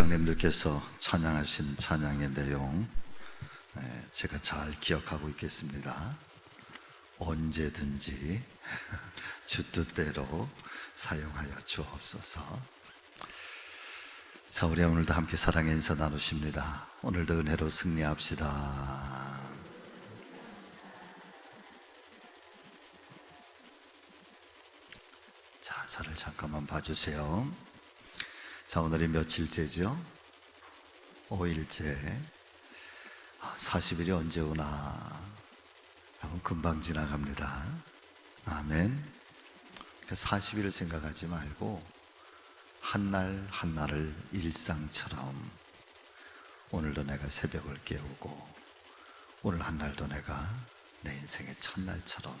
목장님들께서 찬양하신 찬양의 내용 제가 잘 기억하고 있겠습니다. 언제든지 주 뜻대로 사용하여 주옵소서. 자, 우리 오늘도 함께 사랑의 인사 나누십니다. 오늘도 은혜로 승리합시다. 자, 저를 잠깐만 봐주세요. 자, 오늘이 며칠째죠? 5일째. 40일이 언제 오나 여러분, 금방 지나갑니다. 아멘. 40일을 생각하지 말고 한 날 한 날을 일상처럼, 오늘도 내가 새벽을 깨우고 오늘 한 날도 내가 내 인생의 첫날처럼,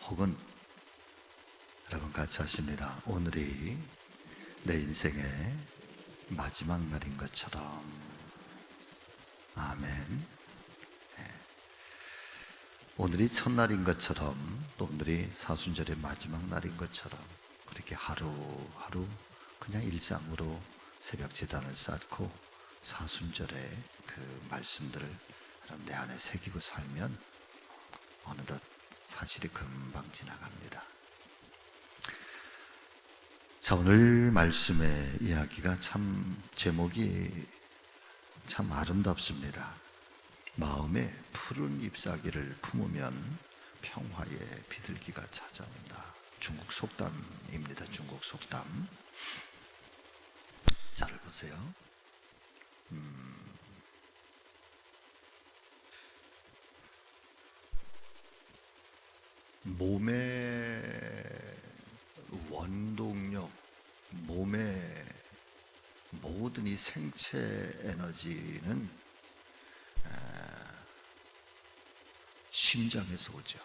혹은 여러분 같이 하십니다. 오늘이 내 인생의 마지막 날인 것처럼. 아멘. 오늘이 첫날인 것처럼, 또 오늘이 사순절의 마지막 날인 것처럼, 그렇게 하루하루 그냥 일상으로 새벽 제단을 쌓고 사순절의 그 말씀들을 내 안에 새기고 살면 어느덧 사실이 금방 지나갑니다. 자, 오늘 말씀의 이야기가 참 제목이 참 아름답습니다. 마음에 푸른 잎사귀를 품으면 평화의 비둘기가 찾아온다. 중국 속담입니다. 중국 속담. 잘 보세요. 몸의 원동력, 몸의 모든 이 생체 에너지는 심장에서 오죠.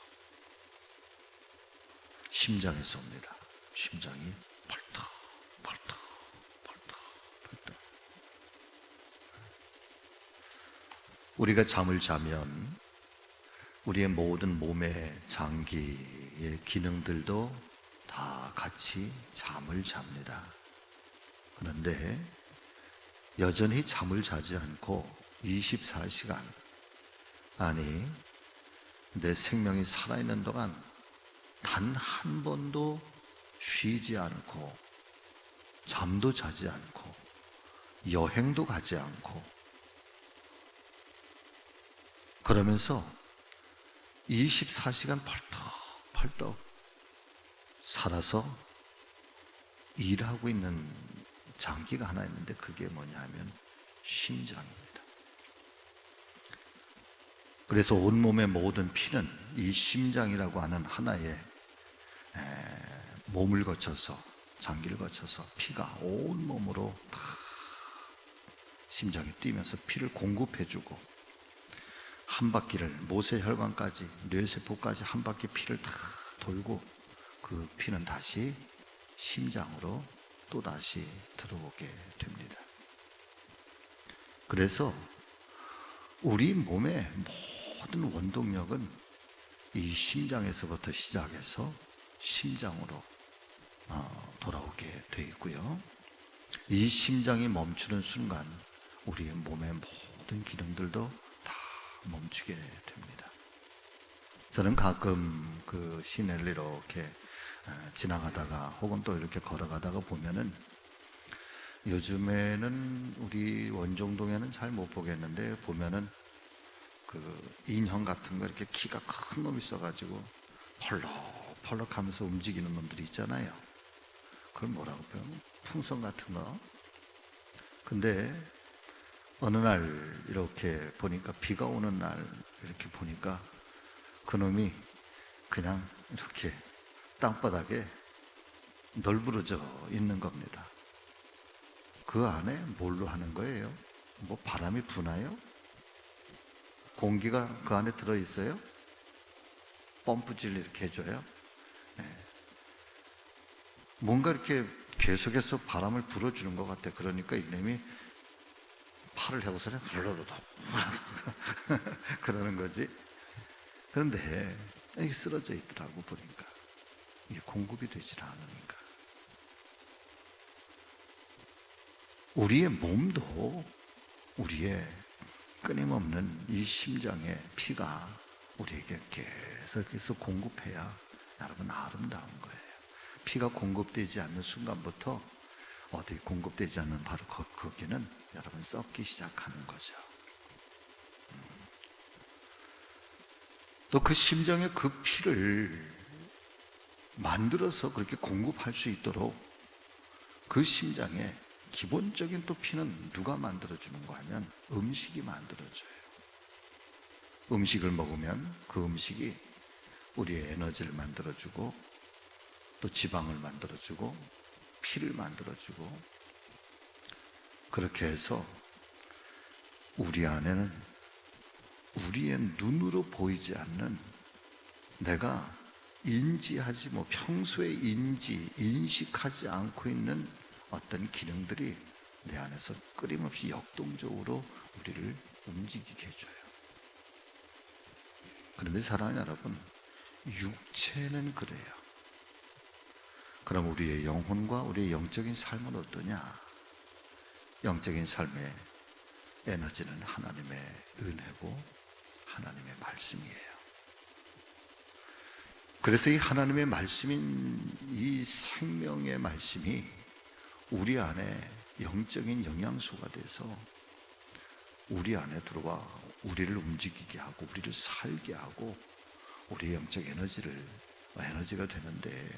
심장에서 옵니다. 심장이 펄떡 펄떡 펄떡 펄떡. 우리가 잠을 자면 우리의 모든 몸의 장기의 기능들도 다 같이 잠을 잡니다. 그런데 여전히 잠을 자지 않고 24시간, 아니 내 생명이 살아있는 동안 단 한 번도 쉬지 않고, 잠도 자지 않고, 여행도 가지 않고, 그러면서 24시간 펄떡펄떡 살아서 일하고 있는 장기가 하나 있는데, 그게 뭐냐 하면 심장입니다. 그래서 온몸의 모든 피는 이 심장이라고 하는 하나의 몸을 거쳐서, 장기를 거쳐서 피가 온몸으로 다 심장이 뛰면서 피를 공급해주고, 한 바퀴를 모세혈관까지, 뇌세포까지 한 바퀴 피를 다 돌고, 그 피는 다시 심장으로 또다시 들어오게 됩니다. 그래서 우리 몸의 모든 원동력은 이 심장에서부터 시작해서 심장으로 돌아오게 되어 있고요. 이 심장이 멈추는 순간 우리의 몸의 모든 기능들도 다 멈추게 됩니다. 저는 가끔 그 시내를 이렇게 지나가다가, 혹은 또 이렇게 걸어가다가 보면은, 요즘에는 우리 원종동에는 잘 못 보겠는데, 보면은 그 인형 같은 거, 이렇게 키가 큰 놈이 있어가지고 펄럭펄럭 하면서 움직이는 놈들이 있잖아요. 그걸 뭐라고 표현해요? 풍선 같은 거. 근데 어느 날 이렇게 보니까, 비가 오는 날 이렇게 보니까 그 놈이 그냥 이렇게 땅바닥에 널브러져 있는 겁니다. 그 안에 뭘로 하는 거예요? 뭐 바람이 부나요? 공기가 그 안에 들어있어요? 펌프질 이렇게 해줘요? 뭔가 이렇게 계속해서 바람을 불어주는 것 같아. 그러니까 이놈이 팔을 해고서는 후루룩 그러는 거지. 그런데 이게 쓰러져 있더라고, 보니까. 이게 공급이 되질 않으니까. 우리의 몸도 우리의 끊임없는 이 심장의 피가 우리에게 계속해서 공급해야 여러분 아름다운 거예요. 피가 공급되지 않는 순간부터 어디 공급되지 않는 바로 거기는 여러분 썩기 시작하는 거죠. 또 그 심장의 그 피를 만들어서 그렇게 공급할 수 있도록 그 심장에 기본적인 또 피는 누가 만들어주는가 하면 음식이 만들어줘요. 음식을 먹으면 그 음식이 우리의 에너지를 만들어주고 또 지방을 만들어주고 피를 만들어주고 그렇게 해서 우리 안에는 우리의 눈으로 보이지 않는 내가 인지하지 평소에 인식하지 않고 있는 어떤 기능들이 내 안에서 끊임없이 역동적으로 우리를 움직이게 해줘요. 그런데 사랑하는 여러분, 육체는 그래요. 그럼 우리의 영혼과 우리의 영적인 삶은 어떠냐? 영적인 삶의 에너지는 하나님의 은혜고 하나님의 말씀이에요. 그래서 이 하나님의 말씀인 이 생명의 말씀이 우리 안에 영적인 영양소가 돼서 우리 안에 들어와 우리를 움직이게 하고 우리를 살게 하고 우리의 영적 에너지가 되는데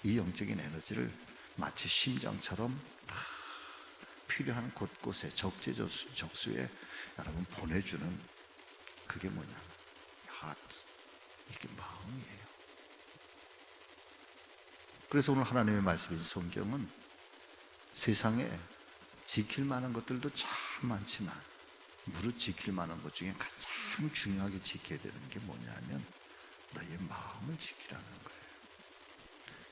이 영적인 에너지를 마치 심장처럼 다 필요한 곳곳에 적재적소에 여러분 보내주는 그게 뭐냐? 하트. 이게 마음이에요. 그래서 오늘 하나님의 말씀인 성경은 세상에 지킬 만한 것들도 참 많지만 무릇 지킬 만한 것 중에 가장 중요하게 지켜야 되는 게 뭐냐면 너의 마음을 지키라는 거예요.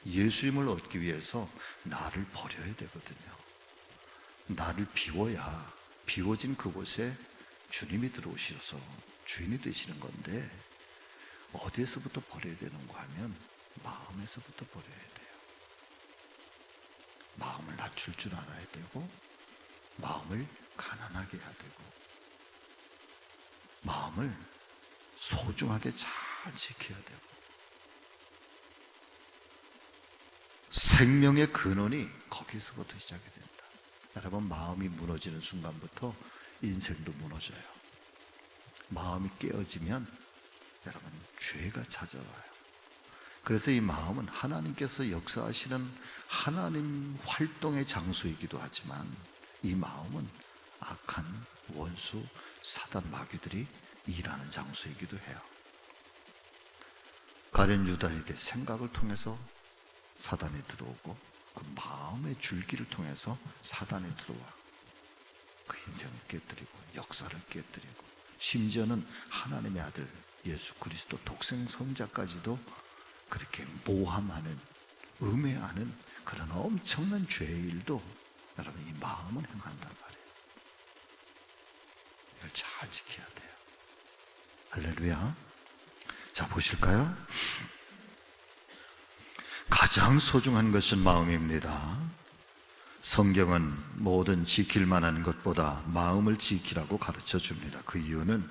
예수님을 얻기 위해서 나를 버려야 되거든요. 나를 비워야 비워진 그곳에 주님이 들어오셔서 주인이 되시는 건데 어디에서부터 버려야 되는가 하면 마음에서부터 버려야 돼요. 마음을 낮출 줄 알아야 되고 마음을 가난하게 해야 되고 마음을 소중하게 잘 지켜야 되고 생명의 근원이 거기서부터 시작이 된다. 여러분 마음이 무너지는 순간부터 인생도 무너져요. 마음이 깨어지면 여러분 죄가 찾아와요. 그래서 이 마음은 하나님께서 역사하시는 하나님 활동의 장소이기도 하지만 이 마음은 악한 원수 사단 마귀들이 일하는 장소이기도 해요. 가룟 유다에게 생각을 통해서 사단이 들어오고 그 마음의 줄기를 통해서 사단이 들어와 그 인생을 깨뜨리고 역사를 깨뜨리고 심지어는 하나님의 아들 예수 그리스도 독생 성자까지도 그렇게 모함하는 음해하는 그런 엄청난 죄의 일도 여러분 이 마음은 행한단 말이에요. 이걸 잘 지켜야 돼요. 할렐루야. 자 보실까요? 가장 소중한 것은 마음입니다. 성경은 모든 지킬 만한 것보다 마음을 지키라고 가르쳐 줍니다. 그 이유는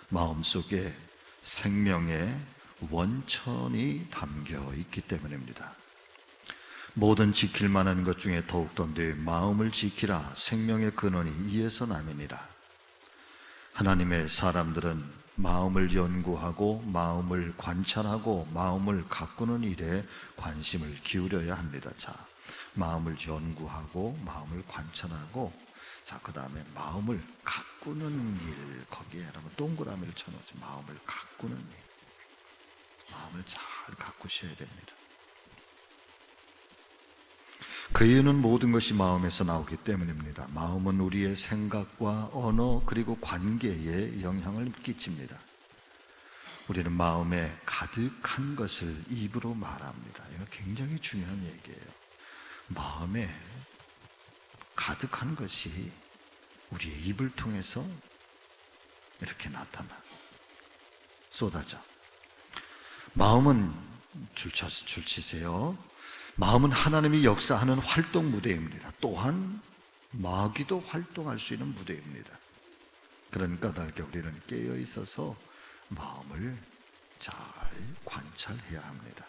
마음속에 생명의 원천이 담겨 있기 때문입니다. 모든 지킬 만한 것 중에 더욱더 내 마음을 지키라. 생명의 근원이 이에서 남이니라. 하나님의 사람들은 마음을 연구하고 마음을 관찰하고 마음을 가꾸는 일에 관심을 기울여야 합니다. 자, 마음을 연구하고 마음을 관찰하고 자, 그 다음에 마음을 가꾸는 일. 거기에 여러분 동그라미를 쳐놓지. 마음을 가꾸는 일. 마음을 잘 가꾸셔야 됩니다. 그 이유는 모든 것이 마음에서 나오기 때문입니다. 마음은 우리의 생각과 언어 그리고 관계에 영향을 끼칩니다. 우리는 마음에 가득한 것을 입으로 말합니다. 이거 굉장히 중요한 얘기예요. 마음에 가득한 것이 우리의 입을 통해서 이렇게 나타나 쏟아져. 마음은 줄치세요. 마음은 하나님이 역사하는 활동 무대입니다. 또한 마귀도 활동할 수 있는 무대입니다. 그런 까닭에 우리는 깨어 있어서 마음을 잘 관찰해야 합니다.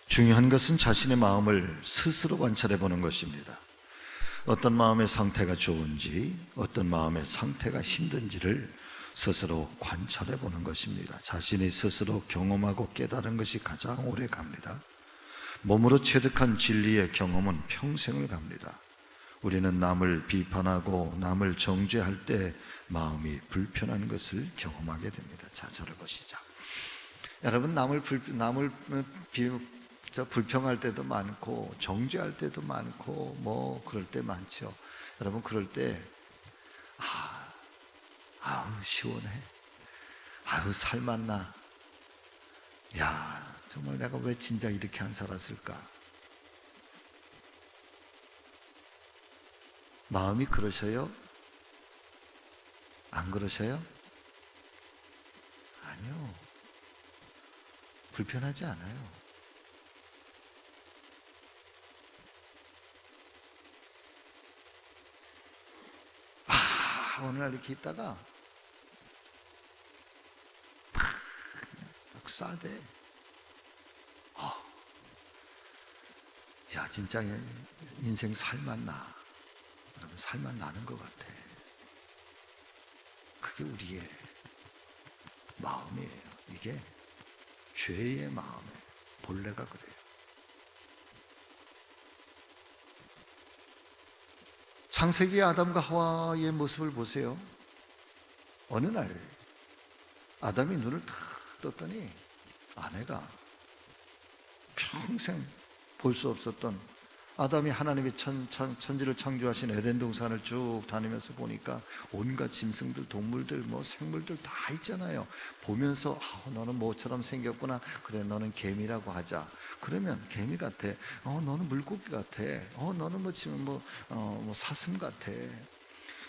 중요한 것은 자신의 마음을 스스로 관찰해 보는 것입니다. 어떤 마음의 상태가 좋은지, 어떤 마음의 상태가 힘든지를 스스로 관찰해 보는 것입니다. 자신이 스스로 경험하고 깨달은 것이 가장 오래 갑니다. 몸으로 체득한 진리의 경험은 평생을 갑니다. 우리는 남을 비판하고 남을 정죄할 때 마음이 불편한 것을 경험하게 됩니다. 자, 저를 보시죠. 여러분, 남을 불평할 때도 많고 정죄할 때도 많고 뭐 그럴 때 많죠. 여러분, 그럴 때 아우 시원해, 아우 살맛나, 야 정말 내가 왜 진작 이렇게 안 살았을까. 마음이 그러셔요? 안 그러셔요? 아니요, 불편하지 않아요. 어느 날 이렇게 있다가 막 싸대. 야 진짜 인생 살맛나. 여러분, 살맛 나는 것 같아. 그게 우리의 마음이에요. 이게 죄의 마음의 본래가 그래요. 창세기 아담과 하와의 모습을 보세요. 어느 날 아담이 눈을 탁 떴더니 아내가 평생 볼 수 없었던, 아담이 하나님의 천지를 창조하신 에덴 동산을 쭉 다니면서 보니까 온갖 짐승들, 동물들, 뭐 생물들 다 있잖아요. 보면서 너는 뭐처럼 생겼구나. 그래, 너는 개미라고 하자. 그러면 개미 같아. 너는 물고기 같아. 너는 뭐 사슴 같아.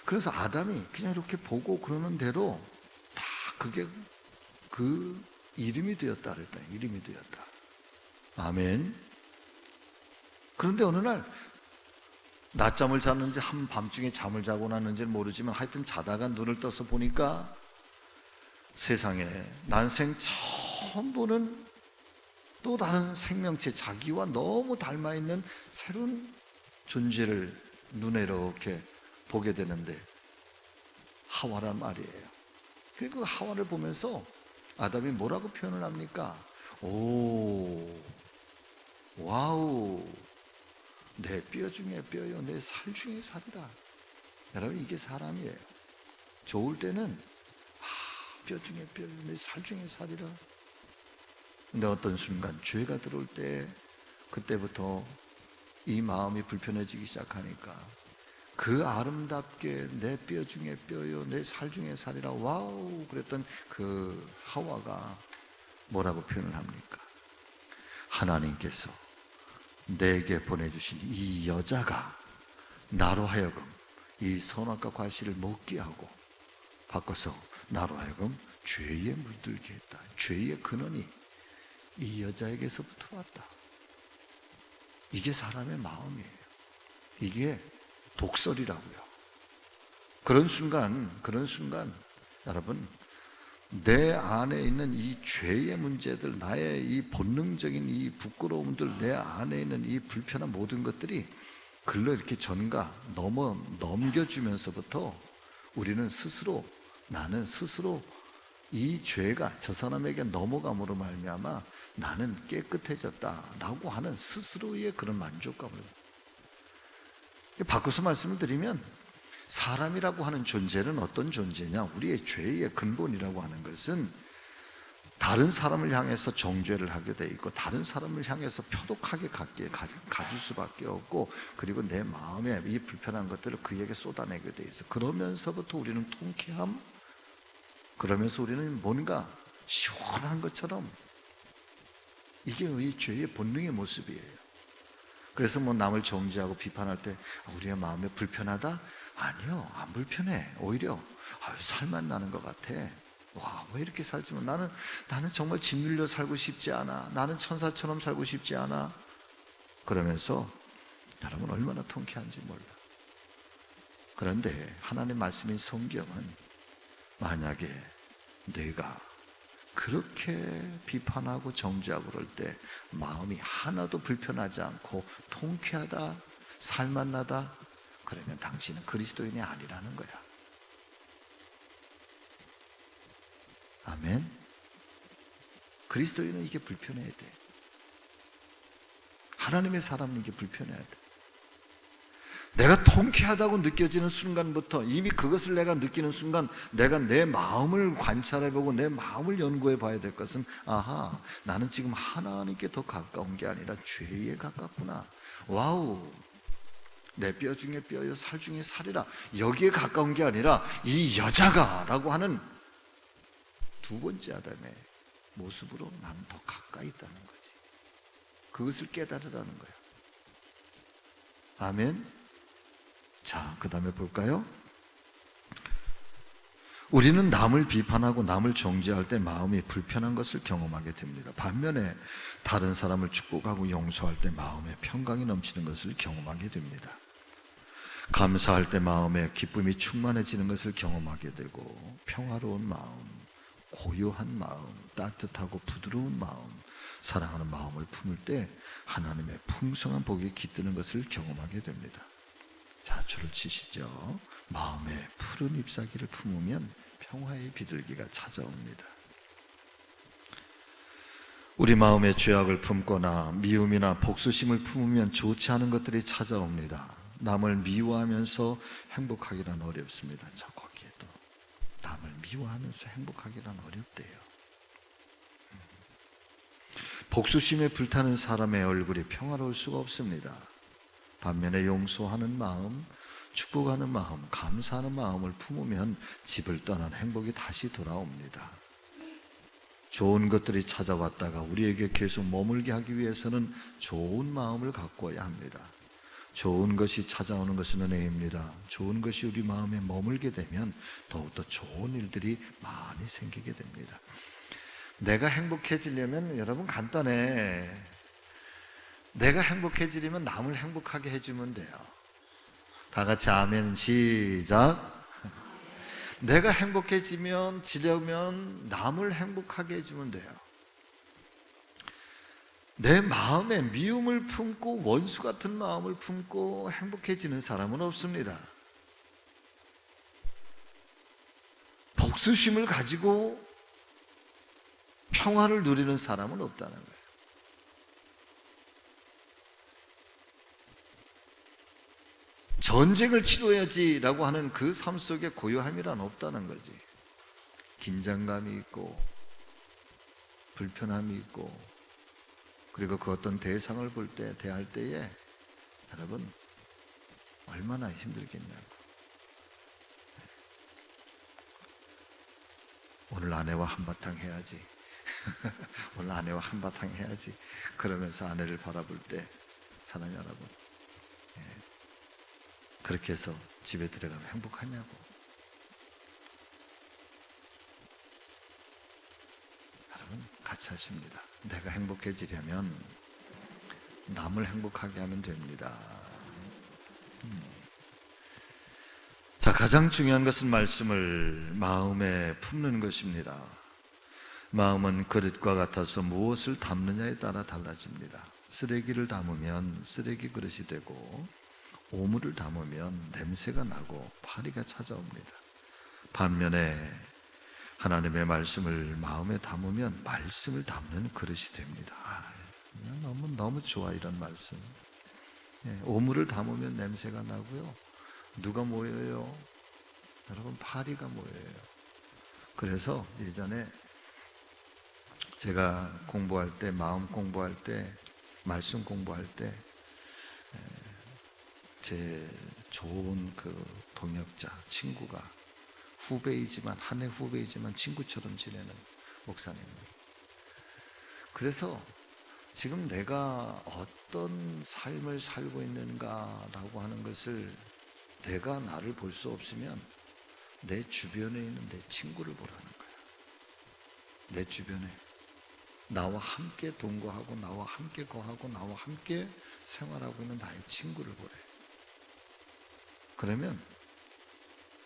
그래서 아담이 그냥 이렇게 보고 그러는 대로 다 그게 그 이름이 되었다 그랬다. 이름이 되었다. 아멘. 그런데 어느 날 낮잠을 잤는지 한밤중에 잠을 자고 났는지는 모르지만 하여튼 자다가 눈을 떠서 보니까 세상에 난생 처음 보는 또 다른 생명체, 자기와 너무 닮아있는 새로운 존재를 눈에 이렇게 보게 되는데 하와란 말이에요. 그리고 하와를 보면서 아담이 뭐라고 표현을 합니까? 오, 와우, 내 뼈 중에 뼈요, 내 살 중에 살이다. 여러분, 이게 사람이에요. 좋을 때는 뼈 중에 뼈요, 내 살 중에 살이라. 근데 어떤 순간 죄가 들어올 때, 그때부터 이 마음이 불편해지기 시작하니까 그 아름답게 내 뼈 중에 뼈요, 내 살 중에 살이라 와우 그랬던 그 하와가 뭐라고 표현을 합니까? 하나님께서 내게 보내주신 이 여자가 나로 하여금 이 선악과 과실을 먹게 하고 바꿔서 나로 하여금 죄에 물들게 했다. 죄의 근원이 이 여자에게서부터 왔다. 이게 사람의 마음이에요. 이게 독설이라고요. 그런 순간 여러분, 내 안에 있는 이 죄의 문제들, 나의 이 본능적인 이 부끄러움들, 내 안에 있는 이 불편한 모든 것들이 글로 이렇게 넘겨주면서부터 우리는 스스로, 나는 스스로 이 죄가 저 사람에게 넘어감으로 말미암아 나는 깨끗해졌다라고 하는 스스로의 그런 만족감을, 바꿔서 말씀을 드리면 사람이라고 하는 존재는 어떤 존재냐? 우리의 죄의 근본이라고 하는 것은 다른 사람을 향해서 정죄를 하게 돼 있고 다른 사람을 향해서 표독하게 가질 수밖에 없고, 그리고 내 마음에 이 불편한 것들을 그에게 쏟아내게 돼 있어. 그러면서부터 우리는 통쾌함, 그러면서 우리는 뭔가 시원한 것처럼, 이게 이 죄의 본능의 모습이에요. 그래서 뭐 남을 정죄하고 비판할 때 우리의 마음에 불편하다? 아니요, 안 불편해. 오히려 살만 나는 것 같아. 와, 왜 이렇게 살지만 나는 정말 짓눌려 살고 싶지 않아. 나는 천사처럼 살고 싶지 않아. 그러면서 여러분 얼마나 통쾌한지 몰라. 그런데 하나님 말씀인 성경은 만약에 내가 그렇게 비판하고 정죄하고 그럴 때 마음이 하나도 불편하지 않고 통쾌하다, 살맛나다, 그러면 당신은 그리스도인이 아니라는 거야. 아멘. 그리스도인은 이게 불편해야 돼. 하나님의 사람은 이게 불편해야 돼. 내가 통쾌하다고 느껴지는 순간부터, 이미 그것을 내가 느끼는 순간 내가 내 마음을 관찰해보고 내 마음을 연구해 봐야 될 것은, 아하, 나는 지금 하나님께 더 가까운 게 아니라 죄에 가깝구나. 와우, 내 뼈 중에 뼈요 살 중에 살이라, 여기에 가까운 게 아니라 이 여자가 라고 하는 두 번째 아담의 모습으로 나는 더 가까이 있다는 거지. 그것을 깨달으라는 거야. 아멘. 자, 그 다음에 볼까요? 우리는 남을 비판하고 남을 정죄할 때 마음이 불편한 것을 경험하게 됩니다. 반면에 다른 사람을 축복하고 용서할 때 마음에 평강이 넘치는 것을 경험하게 됩니다. 감사할 때 마음에 기쁨이 충만해지는 것을 경험하게 되고, 평화로운 마음, 고요한 마음, 따뜻하고 부드러운 마음, 사랑하는 마음을 품을 때 하나님의 풍성한 복이 깃드는 것을 경험하게 됩니다. 자, 줄을 치시죠. 마음에 푸른 잎사귀를 품으면 평화의 비둘기가 찾아옵니다. 우리 마음에 죄악을 품거나 미움이나 복수심을 품으면 좋지 않은 것들이 찾아옵니다. 남을 미워하면서 행복하기란 어렵습니다. 저 거기에도 남을 미워하면서 행복하기란 어렵대요. 복수심에 불타는 사람의 얼굴이 평화로울 수가 없습니다. 반면에 용서하는 마음, 축복하는 마음, 감사하는 마음을 품으면 집을 떠난 행복이 다시 돌아옵니다. 좋은 것들이 찾아왔다가 우리에게 계속 머물게 하기 위해서는 좋은 마음을 가꾸어야 합니다. 좋은 것이 찾아오는 것은 은혜입니다. 좋은 것이 우리 마음에 머물게 되면 더욱더 좋은 일들이 많이 생기게 됩니다. 내가 행복해지려면 여러분 간단해. 내가 행복해지려면 남을 행복하게 해주면 돼요. 다 같이 아멘 시작. 내가 행복해지려면 남을 행복하게 해주면 돼요. 내 마음에 미움을 품고 원수 같은 마음을 품고 행복해지는 사람은 없습니다. 복수심을 가지고 평화를 누리는 사람은 없다는 거예요. 전쟁을 치러야지라고 하는 그 삶 속에 고요함이란 없다는 거지. 긴장감이 있고 불편함이 있고, 그리고 그 어떤 대상을 볼 때, 대할 때에 여러분 얼마나 힘들겠냐고. 오늘 아내와 한바탕 해야지. 오늘 아내와 한바탕 해야지. 그러면서 아내를 바라볼 때, 사랑하는 여러분, 그렇게 해서 집에 들어가면 행복하냐고. 여러분 같이 하십니다. 내가 행복해지려면 남을 행복하게 하면 됩니다. 자, 가장 중요한 것은 말씀을 마음에 품는 것입니다. 마음은 그릇과 같아서 무엇을 담느냐에 따라 달라집니다. 쓰레기를 담으면 쓰레기 그릇이 되고, 오물을 담으면 냄새가 나고 파리가 찾아옵니다. 반면에 하나님의 말씀을 마음에 담으면 말씀을 담는 그릇이 됩니다. 너무 좋아 이런 말씀. 오물을 담으면 냄새가 나고요. 누가 모여요? 여러분 파리가 모여요. 그래서 예전에 제가 공부할 때, 마음 공부할 때, 말씀 공부할 때, 제 좋은 그 동역자, 친구가 후배이지만, 한 해 후배이지만 친구처럼 지내는 목사님입니다. 그래서 지금 내가 어떤 삶을 살고 있는가라고 하는 것을 내가 나를 볼 수 없으면 내 주변에 있는 내 친구를 보라는 거야. 내 주변에 나와 함께 동거하고 나와 함께 거하고 나와 함께 생활하고 있는 나의 친구를 보래. 그러면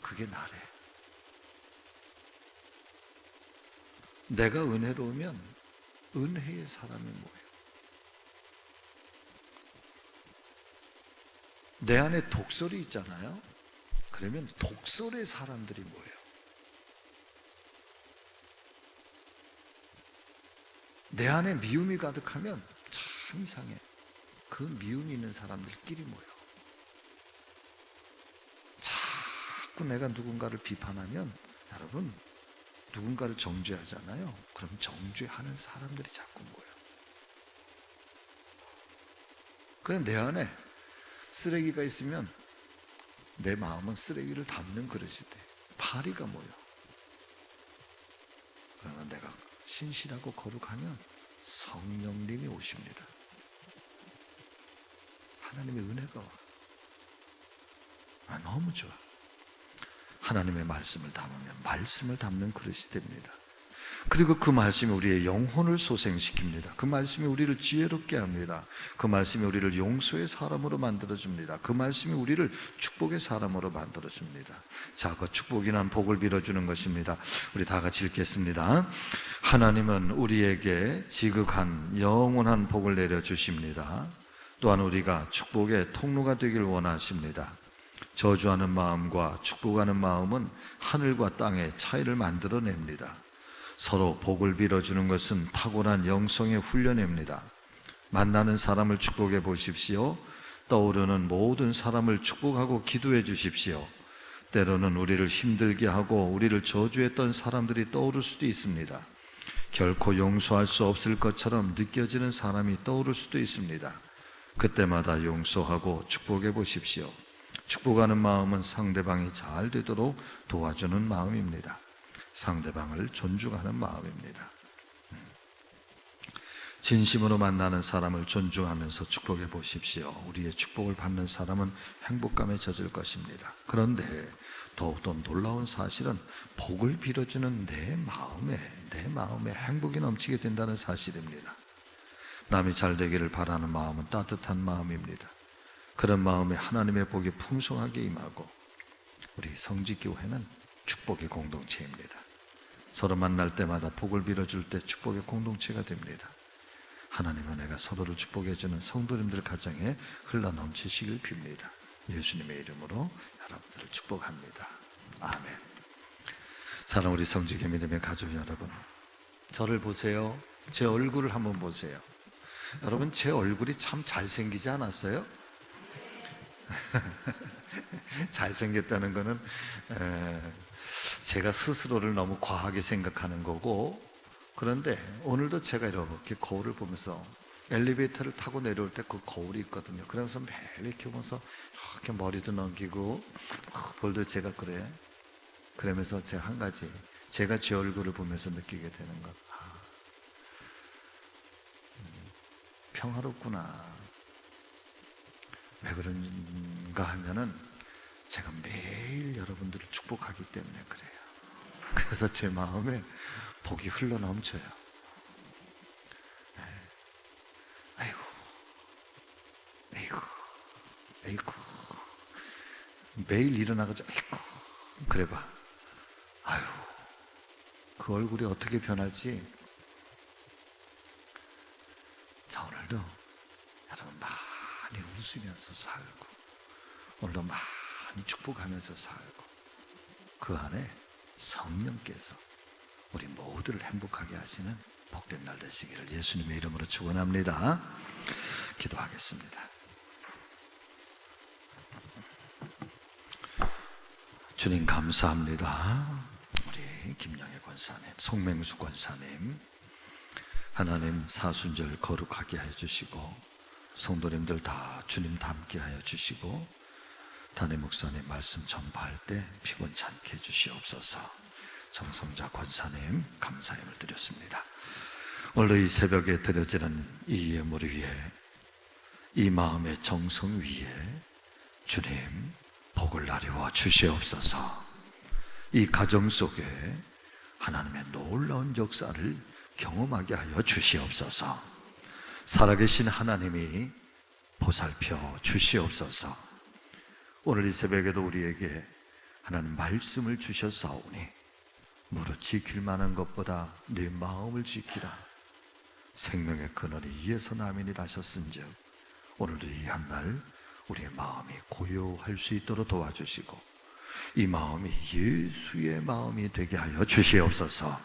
그게 나래. 내가 은혜로우면 은혜의 사람이 뭐예요? 내 안에 독설이 있잖아요. 그러면 독설의 사람들이 뭐예요? 내 안에 미움이 가득하면 참 이상해. 그 미움이 있는 사람들끼리 모여. 자꾸 내가 누군가를 비판하면, 여러분, 누군가를 정죄하잖아요. 그럼 정죄하는 사람들이 자꾸 모여. 그냥 내 안에 쓰레기가 있으면 내 마음은 쓰레기를 담는 그릇이 돼. 파리가 모여. 그러나 내가 신실하고 거룩하면 성령님이 오십니다. 하나님의 은혜가 와. 너무 좋아. 하나님의 말씀을 담으면 말씀을 담는 그릇이 됩니다. 그리고 그 말씀이 우리의 영혼을 소생시킵니다. 그 말씀이 우리를 지혜롭게 합니다. 그 말씀이 우리를 용서의 사람으로 만들어줍니다. 그 말씀이 우리를 축복의 사람으로 만들어줍니다. 자, 그 축복이란 복을 빌어주는 것입니다. 우리 다 같이 읽겠습니다. 하나님은 우리에게 지극한 영원한 복을 내려주십니다. 또한 우리가 축복의 통로가 되길 원하십니다. 저주하는 마음과 축복하는 마음은 하늘과 땅의 차이를 만들어냅니다. 서로 복을 빌어주는 것은 탁월한 영성의 훈련입니다. 만나는 사람을 축복해 보십시오. 떠오르는 모든 사람을 축복하고 기도해 주십시오. 때로는 우리를 힘들게 하고 우리를 저주했던 사람들이 떠오를 수도 있습니다. 결코 용서할 수 없을 것처럼 느껴지는 사람이 떠오를 수도 있습니다. 그때마다 용서하고 축복해 보십시오. 축복하는 마음은 상대방이 잘 되도록 도와주는 마음입니다. 상대방을 존중하는 마음입니다. 진심으로 만나는 사람을 존중하면서 축복해 보십시오. 우리의 축복을 받는 사람은 행복감에 젖을 것입니다. 그런데 더욱더 놀라운 사실은 복을 빌어주는 내 마음에 행복이 넘치게 된다는 사실입니다. 남이 잘 되기를 바라는 마음은 따뜻한 마음입니다. 그런 마음에 하나님의 복이 풍성하게 임하고, 우리 성지교회는 축복의 공동체입니다. 서로 만날 때마다 복을 빌어줄 때 축복의 공동체가 됩니다. 하나님의 은혜가 서로를 축복해주는 성도님들 가정에 흘러넘치시길 빕니다. 예수님의 이름으로 여러분들을 축복합니다. 아멘. 사랑하는 우리 성지교회 믿음의 가족 여러분, 저를 보세요. 제 얼굴을 한번 보세요. 여러분, 제 얼굴이 참 잘생기지 않았어요? 잘생겼다는 거는 제가 스스로를 너무 과하게 생각하는 거고, 그런데 오늘도 제가 이렇게 거울을 보면서 엘리베이터를 타고 내려올 때 그 거울이 있거든요. 그러면서 매일 이렇게 보면서 이렇게 머리도 넘기고 볼도 제가 그래. 그러면서 제가 한 가지, 제가 제 얼굴을 보면서 느끼게 되는 것, 평화롭구나. 왜 그런가 하면은 제가 매일 여러분들을 축복하기 때문에 그래요. 그래서 제 마음에 복이 흘러 넘쳐요. 아이고, 아이고, 아이고. 매일 일어나가지고 아이고, 그래봐. 아유, 그 얼굴이 어떻게 변할지. 자, 오늘도 여러분 많이 웃으면서 살고, 오늘도 많이 축복하면서 살고, 그 안에 성령께서 우리 모두를 행복하게 하시는 복된 날 되시기를 예수님의 이름으로 축원합니다. 기도하겠습니다. 주님 감사합니다. 우리 김영애 권사님, 송맹수 권사님, 하나님 사순절 거룩하게 해주시고, 성도님들 다 주님 닮게 하여 주시고, 담임 목사님 말씀 전파할 때 피곤치 않게 해주시옵소서. 정성자 권사님 감사함을 드렸습니다. 오늘 이 새벽에 드려지는 이 예물 위에, 이 마음의 정성 위에 주님 복을 나리워 주시옵소서. 이 가정 속에 하나님의 놀라운 역사를 경험하게 하여 주시옵소서. 살아계신 하나님이 보살펴 주시옵소서. 오늘 이 새벽에도 우리에게 하나님 말씀을 주셨사오니 무릇 지킬 만한 것보다 네 마음을 지키라. 생명의 근원이 이에서 나미니 하셨은즉 오늘도 이 한날 우리의 마음이 고요할 수 있도록 도와주시고 이 마음이 예수의 마음이 되게 하여 주시옵소서.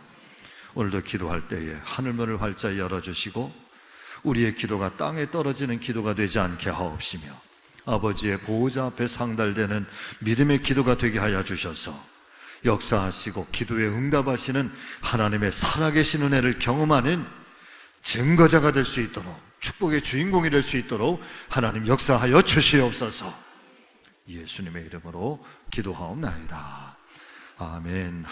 오늘도 기도할 때에 하늘문을 활짝 열어주시고 우리의 기도가 땅에 떨어지는 기도가 되지 않게 하옵시며 아버지의 보호자 앞에 상달되는 믿음의 기도가 되게 하여 주셔서 역사하시고 기도에 응답하시는 하나님의 살아계신 은혜를 경험하는 증거자가 될 수 있도록 축복의 주인공이 될 수 있도록 하나님 역사하여 주시옵소서. 예수님의 이름으로 기도하옵나이다. 아멘.